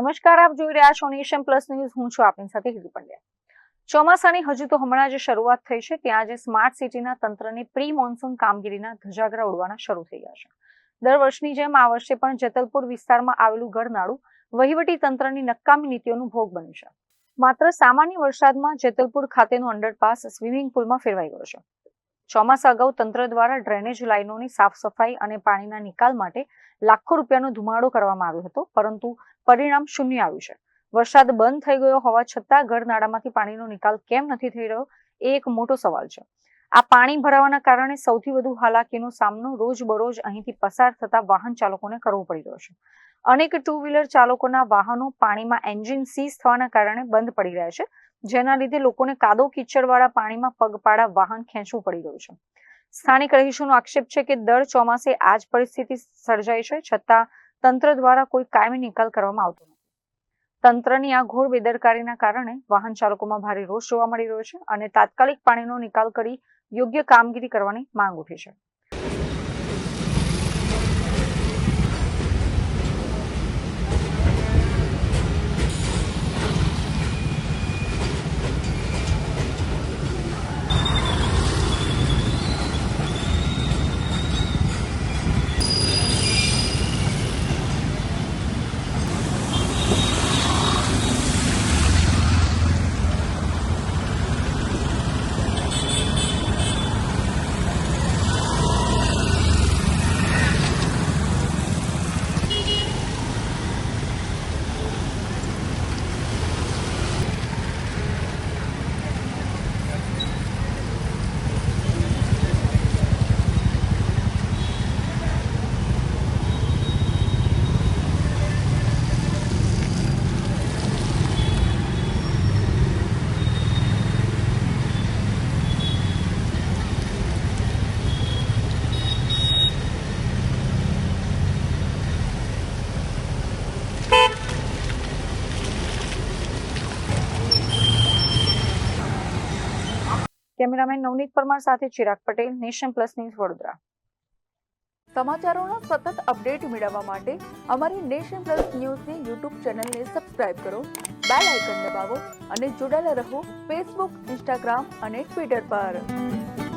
નમસ્કાર, આપ જોઈ રહ્યા છો નેશન પ્લસ ન્યૂઝ. હું છું આપની સાથે હિરુ પંડ્યા. ચોમાસાની હજુ તો હમણાં જ શરૂઆત થઈ છે, ત્યાં આજે સ્માર્ટ સિટીના તંત્રની પ્રી મોન્સૂન કામગીરીના ધજાગરા ઉડવાના શરૂ થઈ ગયા છે. દર વર્ષની જેમ આ વર્ષે પણ જેતલપુર વિસ્તારમાં આવેલું ગરનાળું વહીવટી તંત્રની નકામી નીતિઓનું ભોગ બન્યું છે. માત્ર સામાન્ય વરસાદમાં જેતલપુર ખાતેનું અંડરપાસ સ્વિમિંગ પુલમાં ફેરવાઈ ગયો છે. ચોમાસા અગાઉ તંત્ર દ્વારા ડ્રેનેજ લાઇનોની સાફ સફાઈ અને પાણીના નિકાલ માટે લાખો રૂપિયાનો ધુમાડો કરવામાં આવ્યો હતો, પરંતુ પરિણામ શૂન્ય આવ્યું છે. વરસાદ બંધ થઈ ગયો હોવા છતાં ગરનાળામાંથી પાણીનો નિકાલ કેમ નથી થઈ રહ્યો, એ એક મોટો સવાલ છે. આ પાણી ભરાવાના કારણે સૌથી વધુ હાલાકીનો સામનો રોજબરોજ અહીંથી પસાર થતા વાહન ચાલકોને કરવો પડી રહ્યો છે. અનેક ટુ વ્હીલર ચાલકોના વાહનો પાણીમાં એન્જિન સીઝ થવાના કારણે બંધ પડી રહ્યા છે, જેના લીધે લોકોને કાદવ કીચડવાળા પાણીમાં પગપાળા વાહન ખેંચવું પડી રહ્યું છે. સ્થાનિક રહીશોનો આક્ષેપ છે કે દર ચોમાસે આ જ પરિસ્થિતિ સર્જાય છે, છતાં તંત્ર દ્વારા કોઈ કાયમી નિકાલ કરવામાં આવતો નથી. તંત્રની આ ઘોર બેદરકારીના કારણે વાહન ચાલકોમાં ભારે રોષ જોવા મળી રહ્યો છે અને તાત્કાલિક પાણીનો નિકાલ કરી યોગ્ય કામગીરી કરવાની માંગ ઉઠી છે. કેમેરામેન નવનીત પરમાર સાથે Chirag Patel, Nation Plus News, Vadodara. સમાચારોના સતત અપડેટ મેળવવા માટે અમારી નેશન પ્લસ ન્યૂઝની યુટ્યુબ ચેનલને સબસ્ક્રાઇબ કરો, બેલ આઇકન દબાવો અને જોડાયેલા રહો ફેસબુક, ઇન્સ્ટાગ્રામ અને ટ્વિટર પર.